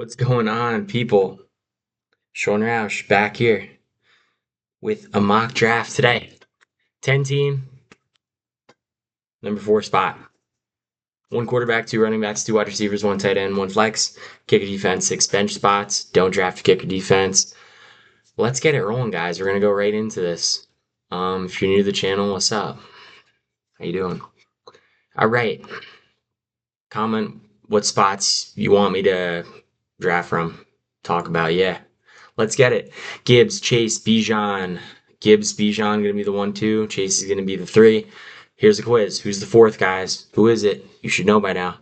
What's going on, people? Sean Roush back here with a mock draft today. 10 team, number 4 spot. One quarterback, two running backs, two wide receivers, one tight end, one flex, kicker defense, 6 bench spots. Don't draft a kicker defense. Let's get it rolling, guys. We're going to go right into this. If you're new to the channel, what's up? How you doing? All right. Comment what spots you want me to draft from, talk about. Yeah. Let's get it. Gibbs, Chase, Bijan. Gibbs, Bijan going to be the 1-2. Chase is going to be the 3. Here's the quiz. Who's the 4th, guys? Who is it? You should know by now.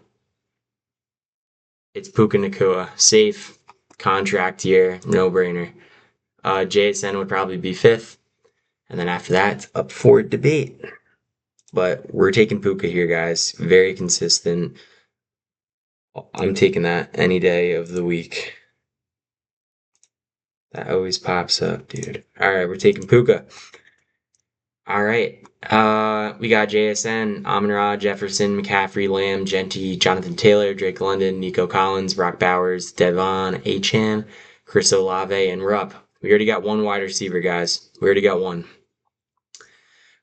It's Puka Nacua. Safe. Contract year. No-brainer. JSN would probably be 5th. And then after that, it's up for debate. But we're taking Puka here, guys. Very consistent. I'm taking that any day of the week. That always pops up, dude. All right, we're taking Puka. All right. We got JSN, Amon-Ra, Jefferson, McCaffrey, Lamb, Genty, Jonathan Taylor, Drake London, Nico Collins, Brock Bowers, Devon, Achane, Chris Olave, and Rupp. We already got one wide receiver, guys. We already got one.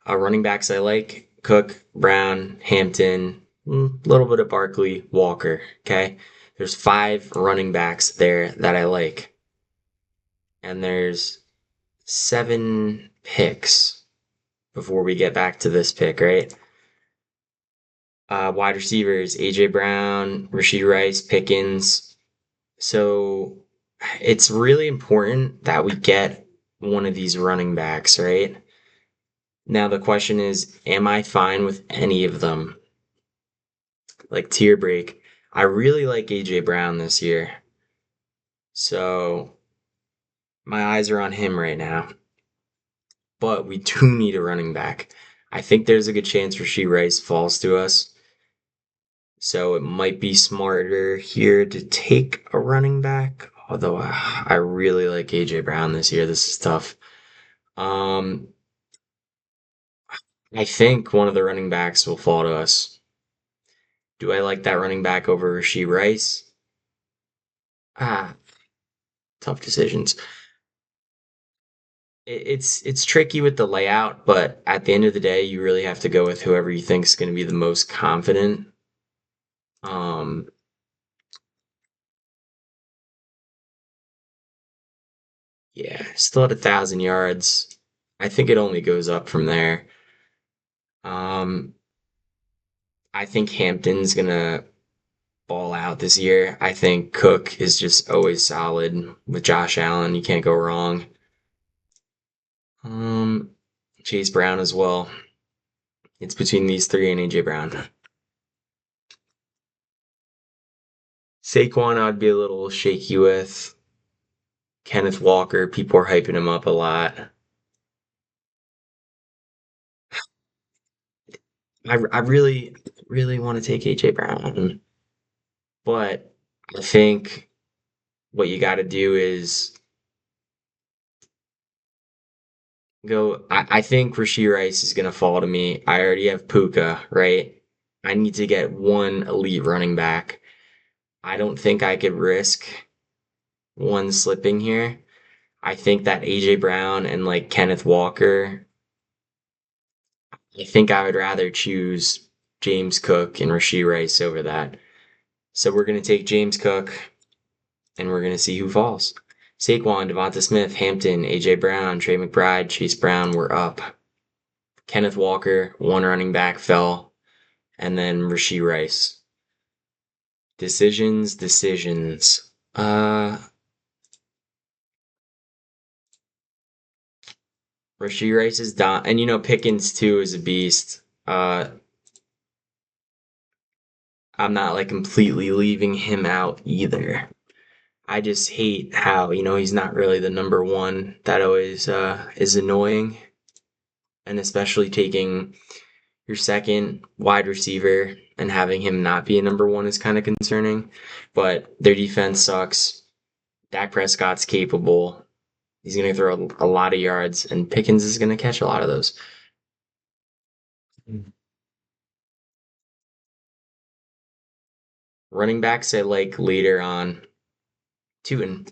Running backs I like: Cook, Brown, Hampton, a little bit of Barkley, Walker. Okay. There's 5 running backs there that I like. And there's 7 picks before we get back to this pick, right? Wide receivers: AJ Brown, Rashee Rice, Pickens. So it's really important that we get one of these running backs, right? Now the question is, am I fine with any of them? Like tier break. I really like AJ Brown this year. So my eyes are on him right now. But we do need a running back. I think there's a good chance Rashee Rice falls to us. So it might be smarter here to take a running back. Although I really like AJ Brown this year. This is tough. Um, I think one of the running backs will fall to us. Do I like that running back over Rashee Rice? Ah, tough decisions. It's tricky with the layout, but at the end of the day, you really have to go with whoever you think is going to be the most confident. Um, yeah, still at 1,000 yards. I think it only goes up from there. Um, I think Hampton's gonna ball out this year. I think Cook is just always solid with Josh Allen. You can't go wrong. Um, Chase Brown as well. It's between these 3 and AJ Brown. Saquon, I'd be a little shaky with. Kenneth Walker, people are hyping him up a lot. I really, really want to take AJ Brown, but I think what you got to do is go. I think Rashee Rice is going to fall to me. I already have Puka, right? I need to get one elite running back. I don't think I could risk one slipping here. I think that AJ Brown and like Kenneth Walker, I think I would rather choose James Cook and Rashee Rice over that. So we're going to take James Cook and we're going to see who falls. Saquon, Devonta Smith, Hampton, AJ Brown, Trey McBride, Chase Brown were up. Kenneth Walker, one running back, fell. And then Rashee Rice. Decisions. Rashee Rice is done. And Pickens too is a beast. I'm not like completely leaving him out either. I just hate how, he's not really the number one. That always is annoying. And especially taking your second wide receiver and having him not be a number one is kind of concerning. But their defense sucks. Dak Prescott's capable. He's going to throw a lot of yards, and Pickens is going to catch a lot of those. Running backs I like later on. Tootin.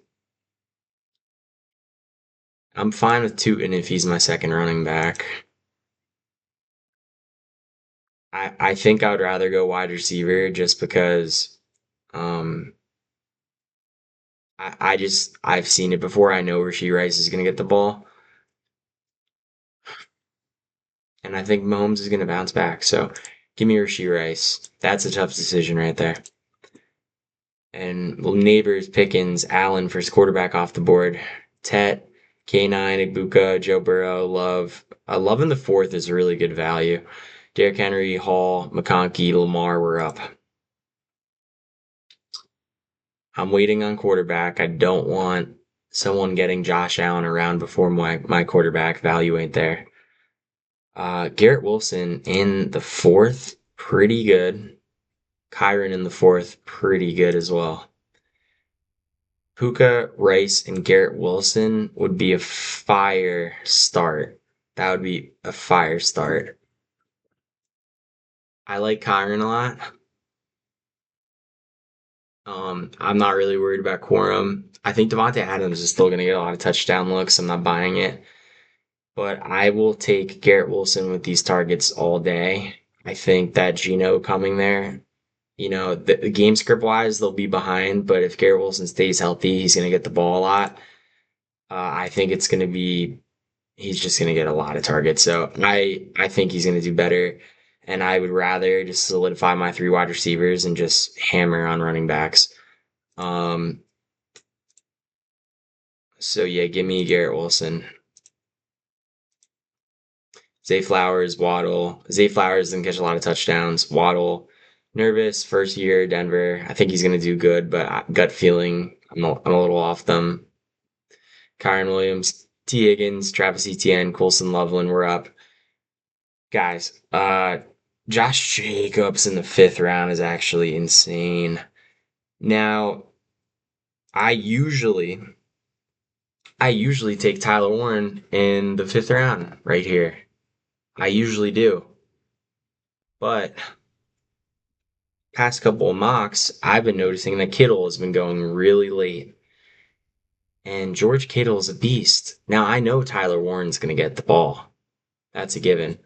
I'm fine with Tootin if he's my second running back. I think I would rather go wide receiver just because um I've seen it before. I know Rashee Rice is gonna get the ball. And I think Mahomes is gonna bounce back. So give me Rashee Rice. That's a tough decision right there. And neighbors, Pickens, Allen for his quarterback off the board. Tet, K9, Ibuka, Joe Burrow, Love. Love in the fourth is a really good value. Derrick Henry, Hall, McConkey, Lamar were up. I'm waiting on quarterback. I don't want someone getting Josh Allen around before my quarterback value ain't there. Garrett Wilson in the fourth, pretty good. Kyron in the fourth, pretty good as well. Puka, Rice, and Garrett Wilson would be a fire start. That would be a fire start. I like Kyron a lot. I'm not really worried about Quorum. I think Devontae Adams is still going to get a lot of touchdown looks. I'm not buying it. But I will take Garrett Wilson with these targets all day. I think that Geno coming there, the game script wise, they'll be behind. But if Garrett Wilson stays healthy, he's going to get the ball a lot. I think it's going to be, he's just going to get a lot of targets. So I think he's going to do better. And I would rather just solidify my three wide receivers and just hammer on running backs. So yeah, give me Garrett Wilson. Zay Flowers, Waddle. Zay Flowers didn't catch a lot of touchdowns. Waddle, nervous, first year, Denver. I think he's going to do good, but gut feeling, I'm a little off them. Kyron Williams, T. Higgins, Travis Etienne, Coulson Loveland were up. Guys, Josh Jacobs in the fifth round is actually insane. Now, I usually take Tyler Warren in the fifth round right here. I usually do. But past couple of mocks, I've been noticing that Kittle has been going really late. And George Kittle is a beast. Now, I know Tyler Warren's going to get the ball. That's a given.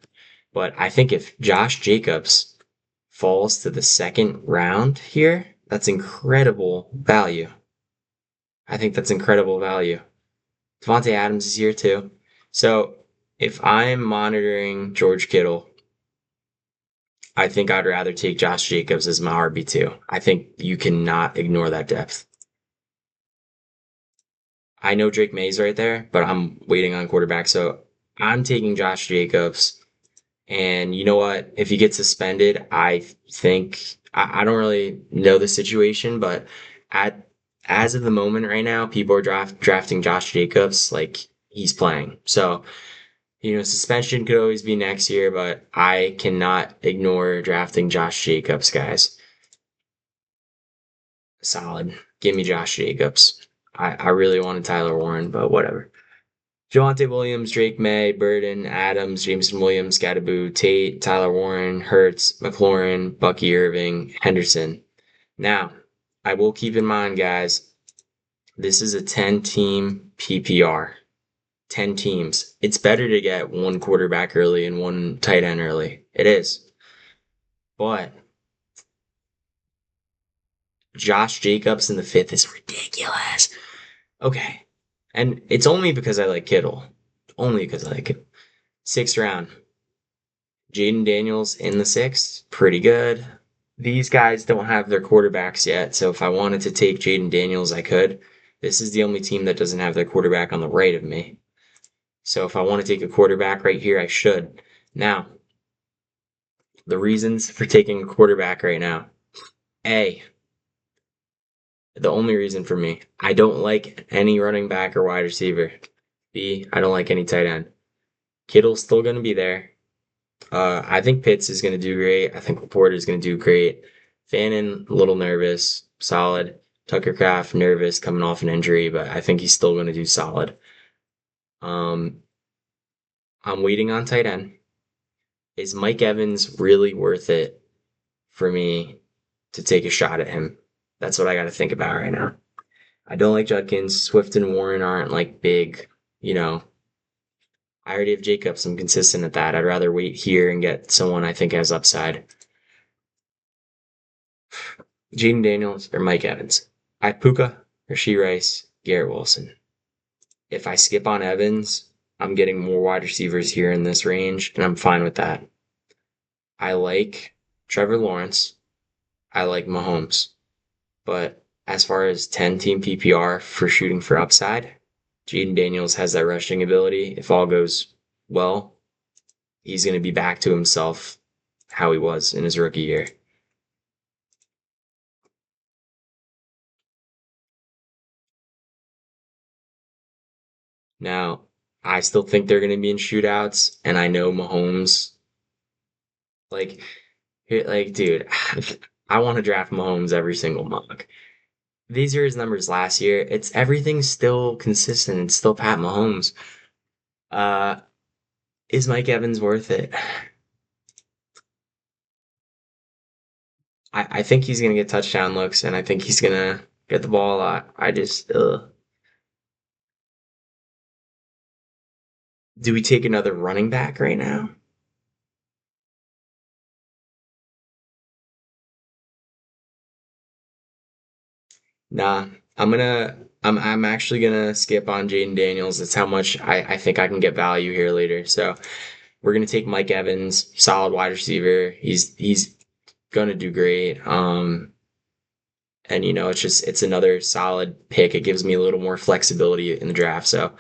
But I think if Josh Jacobs falls to the second round here, that's incredible value. I think that's incredible value. Devontae Adams is here too. So if I'm monitoring George Kittle, I think I'd rather take Josh Jacobs as my RB2. I think you cannot ignore that depth. I know Drake May's right there, but I'm waiting on quarterback. So I'm taking Josh Jacobs. And you know what? If he gets suspended, I think I don't really know the situation, but as of the moment right now, people are drafting Josh Jacobs like he's playing. So, suspension could always be next year, but I cannot ignore drafting Josh Jacobs, guys. Solid. Give me Josh Jacobs. I really wanted Tyler Warren, but whatever. Javonte Williams, Drake May, Burden, Adams, Jameson Williams, Gadaboo, Tate, Tyler Warren, Hurts, McLaurin, Bucky Irving, Henderson. Now, I will keep in mind, guys, this is a 10-team PPR. 10 teams. It's better to get one quarterback early and one tight end early. It is. But Josh Jacobs in the fifth is ridiculous. Okay. And it's only because I like Kittle. Only because I like it. Sixth round. Jaden Daniels in the sixth. Pretty good. These guys don't have their quarterbacks yet, so if I wanted to take Jaden Daniels, I could. This is the only team that doesn't have their quarterback on the right of me. So if I want to take a quarterback right here, I should. Now, the reasons for taking a quarterback right now. A, the only reason for me, I don't like any running back or wide receiver. B, I don't like any tight end. Kittle's still going to be there. I think Pitts is going to do great. I think Laporta is going to do great. Fannin, a little nervous, solid. Tucker Kraft, nervous, coming off an injury, but I think he's still going to do solid. I'm waiting on tight end. Is Mike Evans really worth it for me to take a shot at him? That's what I got to think about right now. I don't like Judkins. Swift and Warren aren't like big, you know. I already have Jacobs. I'm consistent at that. I'd rather wait here and get someone I think has upside. Jaden Daniels or Mike Evans. I have Puka, Rasheed Rice, Garrett Wilson. If I skip on Evans, I'm getting more wide receivers here in this range, and I'm fine with that. I like Trevor Lawrence. I like Mahomes. But as far as 10 team PPR for shooting for upside, Jaden Daniels has that rushing ability. If all goes well, he's going to be back to himself how he was in his rookie year. Now, I still think they're going to be in shootouts, and I know Mahomes. Like, dude, I want to draft Mahomes every single mock. These are his numbers last year. It's everything's still consistent. It's still Pat Mahomes. Uh, is Mike Evans worth it? I think he's gonna get touchdown looks, and I think he's gonna get the ball a lot. I just, do we take another running back right now? Nah, I'm actually gonna skip on Jaden Daniels. That's how much I think I can get value here later. So we're gonna take Mike Evans, solid wide receiver. He's gonna do great. And it's another solid pick. It gives me a little more flexibility in the draft. So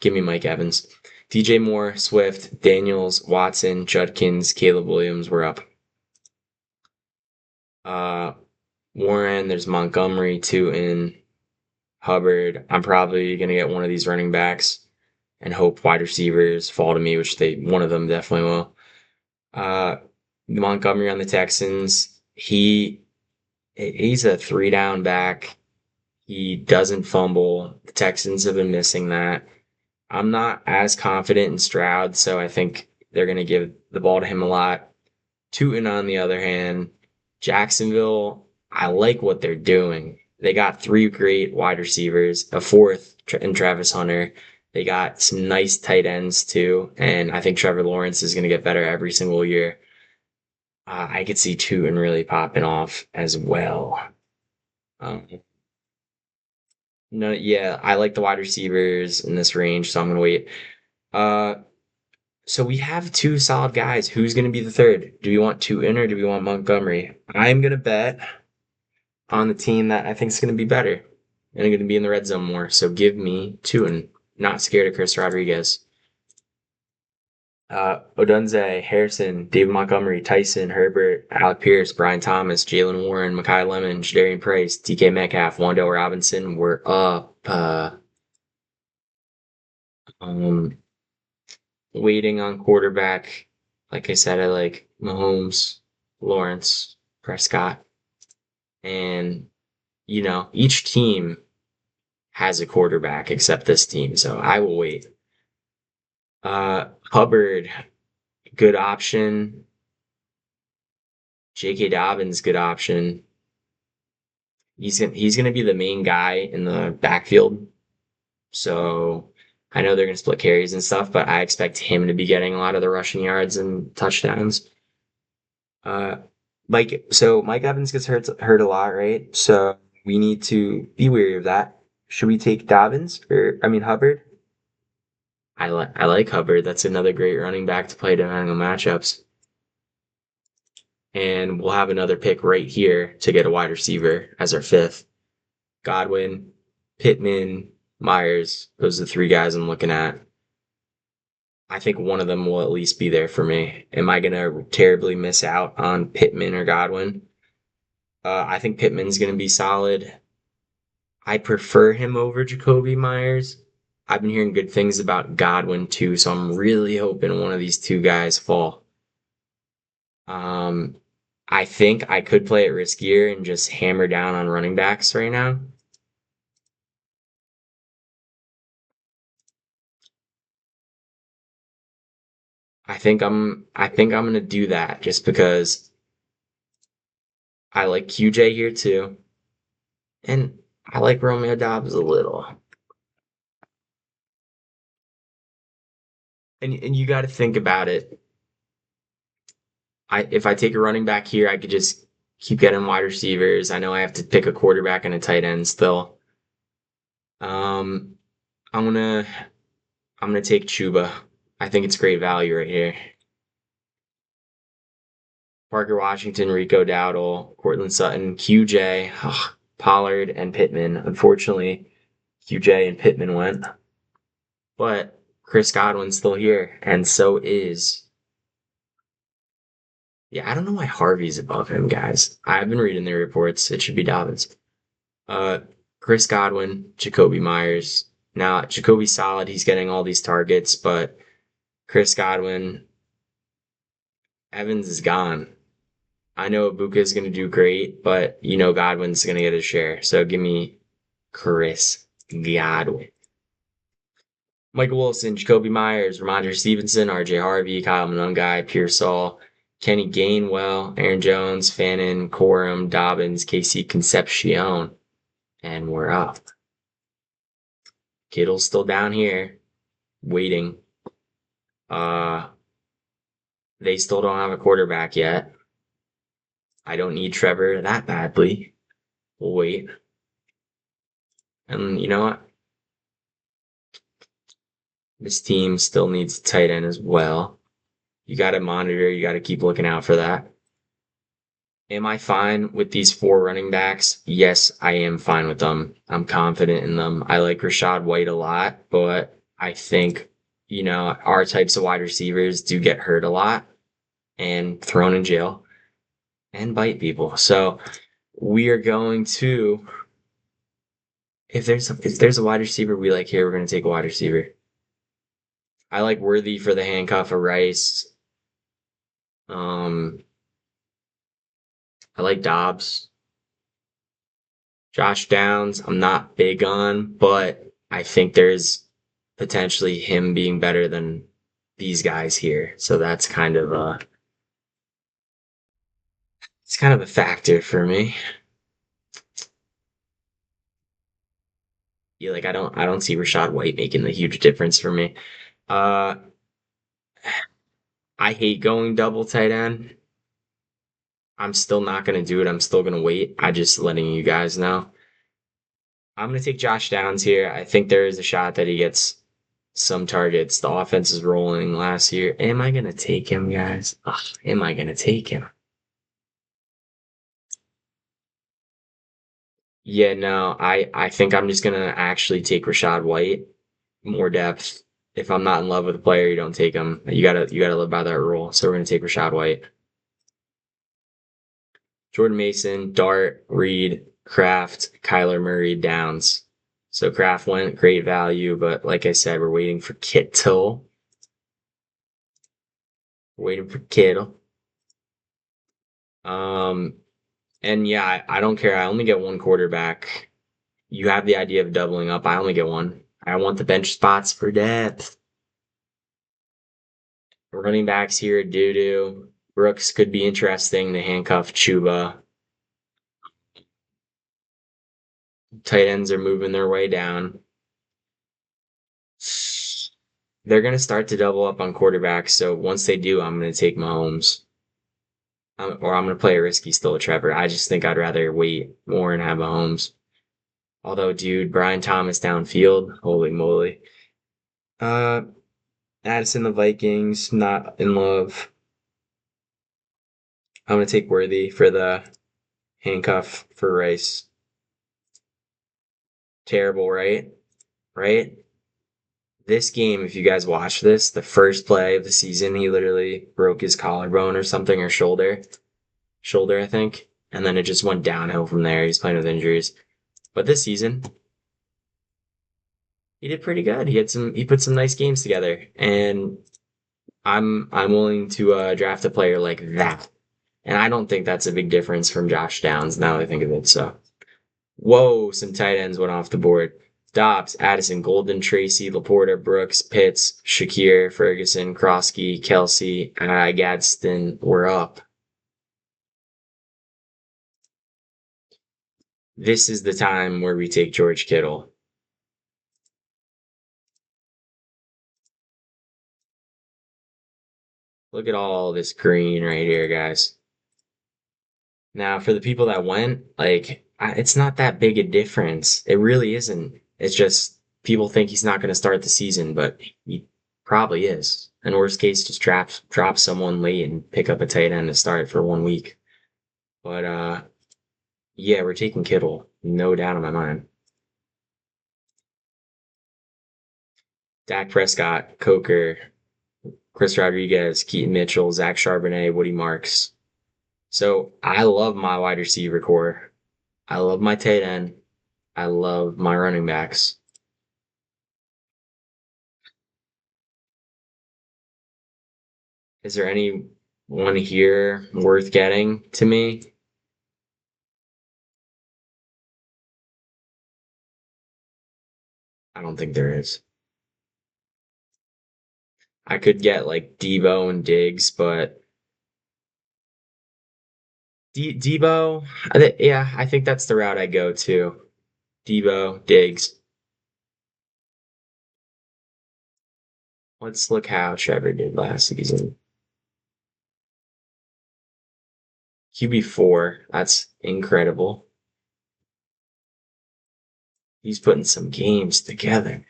give me Mike Evans. DJ Moore, Swift, Daniels, Watson, Judkins, Caleb Williams, we're up. Uh, Warren, there's Montgomery, Tootin, Hubbard. I'm probably gonna get one of these running backs and hope wide receivers fall to me, which one of them definitely will. Montgomery on the Texans. He's a 3 down back. He doesn't fumble. The Texans have been missing that. I'm not as confident in Stroud, so I think they're going to give the ball to him a lot. Tootin, on the other hand, Jacksonville, I like what they're doing. They got 3 great wide receivers, a fourth in Travis Hunter. They got some nice tight ends too, and I think Trevor Lawrence is going to get better every single year. I could see Tootin really popping off as well. Um, no, yeah, I like the wide receivers in this range, so I'm gonna wait. Uh, so we have 2 solid guys. Who's gonna be the third? Do we want Tootin or do we want Montgomery? I'm gonna bet on the team that I think is gonna be better and I'm gonna be in the red zone more. So give me Tootin. Not scared of Chris Rodriguez. Odunze, Harrison, David Montgomery, Tyson, Herbert, Alec Pierce, Brian Thomas, Jalen Warren, Mekhi Lemon, Jadarian Price, DK Metcalf, Wan'Dale Robinson. We're up. Um, Waiting on quarterback. Like I said, I like Mahomes, Lawrence, Prescott, and each team has a quarterback except this team, so I will wait. Hubbard, good option. J.K. Dobbins, good option. He's gonna be the main guy in the backfield, so I know they're gonna split carries and stuff, but I expect him to be getting a lot of the rushing yards and touchdowns. Uh, Mike Evans gets hurt a lot, right? So we need to be wary of that. Should we take Dobbins or I mean Hubbard? I like Hubbard. That's another great running back to play depending on matchups. And we'll have another pick right here to get a wide receiver as our fifth. Godwin, Pittman, Myers. Those are the 3 guys I'm looking at. I think one of them will at least be there for me. Am I gonna terribly miss out on Pittman or Godwin? I think Pittman's gonna be solid. I prefer him over Jacoby Myers. I've been hearing good things about Godwin too, so I'm really hoping one of these 2 guys fall. Um, I think I could play it riskier and just hammer down on running backs right now. I think I'm gonna do that just because I like QJ here too. And I like Romeo Dobbs a little. And you got to think about it. If I take a running back here, I could just keep getting wide receivers. I know I have to pick a quarterback and a tight end still. Um, I'm gonna I'm gonna take Chuba. I think it's great value right here. Parker Washington, Rico Dowdle, Cortland Sutton, QJ, Pollard, and Pittman. Unfortunately, QJ and Pittman went, but Chris Godwin's still here, and so is. Yeah, I don't know why Harvey's above him, guys. I've been reading their reports. It should be Dobbins. Uh, Chris Godwin, Jacoby Myers. Now, Jacoby's solid. He's getting all these targets, but Chris Godwin, Evans is gone. I know Ibuka is going to do great, but you know Godwin's going to get his share. So give me Chris Godwin. Michael Wilson, Jacoby Myers, Ramondre Stevenson, RJ Harvey, Kyle Monangai, Pearsall, Kenny Gainwell, Aaron Jones, Fannin, Corum, Dobbins, Casey Concepcion. And we're up. Kittle's still down here, waiting. They still don't have a quarterback yet. I don't need Trevor that badly. We'll wait. And you know what? This team still needs a tight end as well. You got to monitor. You got to keep looking out for that. Am I fine with these 4 running backs? Yes, I am fine with them. I'm confident in them. I like Rachaad White a lot, but I think, our types of wide receivers do get hurt a lot and thrown in jail and bite people. So we are going to, if there's a wide receiver we like here, we're going to take a wide receiver. I like Worthy for the handcuff of Rice. I like Dobbs. Josh Downs, I'm not big on, but I think there's potentially him being better than these guys here. So that's kind of a factor for me. Yeah, like I don't see Rachaad White making the huge difference for me. Uh I hate going double tight end. I'm still not gonna do it. I'm still gonna wait. I just letting you guys know. I'm gonna take Josh Downs here. I think there is a shot that he gets some targets. The offense is rolling last year. Am I gonna take him, guys? Ugh, am I gonna take him? Yeah, no, I think I'm just gonna actually take Rachaad White. More depth. If I'm not in love with a player, you don't take him. You gotta live by that rule. So we're gonna take Rachaad White. Jordan Mason, Dart, Reed, Kraft, Kyler Murray, Downs. So Kraft went great value, but like I said, we're waiting for Kittle. We're waiting for Kittle. And yeah, I don't care. I only get one quarterback. You have the idea of doubling up. I only get one. I want the bench spots for depth. Running backs here, doo-doo. Brooks could be interesting to handcuff Chuba. Tight ends are moving their way down. They're going to start to double up on quarterbacks. So once they do, I'm going to take Mahomes. Or I'm going to play a risky still with Trevor. I just think I'd rather wait more and have Mahomes. Although, dude, Brian Thomas downfield, holy moly. Addison, the Vikings, not in love. I'm going to take Worthy for the handcuff for Rice. Terrible, right? Right? This game, if you guys watch this, the first play of the season, he literally broke his collarbone or something, or shoulder, I think. And then it just went downhill from there. He's playing with injuries. But this season, he did pretty good. He put some nice games together. And I'm willing to draft a player like that. And I don't think that's a big difference from Josh Downs now that I think of it. So, whoa, some tight ends went off the board. Dobbs, Addison, Golden, Tracy, Laporta, Brooks, Pitts, Shakir, Ferguson, Krosky, Kelsey, Gadsden. We're up. this is the time where we take George Kittle. Look at all this green right here, guys. Now, for the people that went, like, it's not that big a difference. It really isn't. It's just people think he's not going to start the season, but he probably is. And worst case, just drop someone late and pick up a tight end to start for 1 week. But yeah, we're taking Kittle, no doubt in my mind. Dak Prescott, Coker, Chris Rodriguez, Keaton Mitchell, Zach Charbonnet, Woody Marks. So I love my wide receiver core. I love my tight end. I love my running backs. Is there any one here worth getting to me? I don't think there is. I could get like Debo and Diggs, but Debo, yeah, I think that's the route I go to. Debo, Diggs. Let's look how Trevor did last season. QB4, that's incredible. He's putting some games together.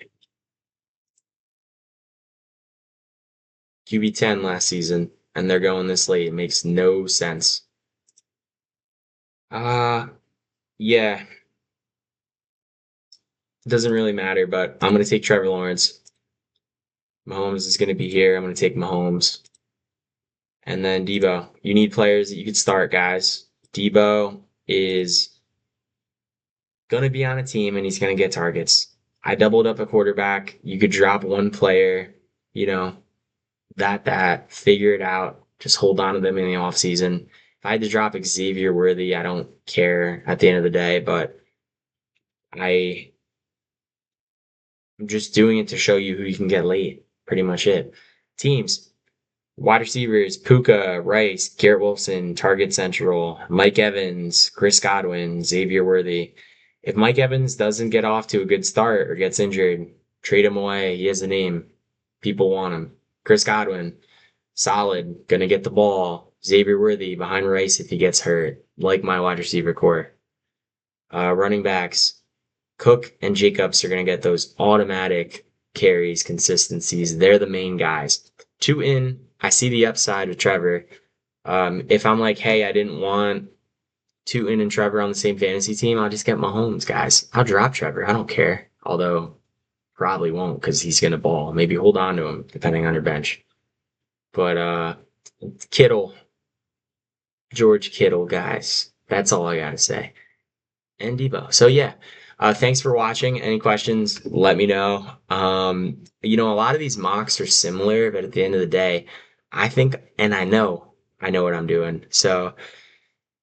QB10 last season, and they're going this late. It makes no sense. Uh, yeah, it doesn't really matter, but I'm going to take Trevor Lawrence. Mahomes is going to be here. I'm going to take Mahomes. And then Debo. You need players that you could start, guys. Debo is going to be on a team and he's going to get targets. I doubled up a quarterback. You could drop one player, you know, figure it out. Just hold on to them in the offseason. If I had to drop Xavier Worthy, I don't care at the end of the day, but I'm just doing it to show you who you can get late. Pretty much it. Teams. Wide receivers, Puka, Rice, Garrett Wilson, Target Central, Mike Evans, Chris Godwin, Xavier Worthy. If Mike Evans doesn't get off to a good start or gets injured, trade him away. He has a name. People want him. Chris Godwin, solid, gonna get the ball. Xavier Worthy behind Rice if he gets hurt, like my wide receiver core. Running backs, Cook and Jacobs are gonna get those automatic carries, consistencies. They're the main guys. Two in, I see the upside with Trevor. If I'm like, hey, I didn't want Tootin and Trevor on the same fantasy team, I'll just get Mahomes, guys. I'll drop Trevor. I don't care. Although, probably won't because he's going to ball. Maybe hold on to him, depending on your bench. But Kittle, George Kittle, guys. That's all I got to say. And Debo. So, yeah. Thanks for watching. Any questions, let me know. A lot of these mocks are similar, but at the end of the day, I think, and I know what I'm doing. So,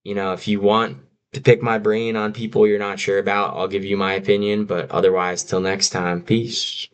if you want to pick my brain on people you're not sure about, I'll give you my opinion. But otherwise, till next time, peace.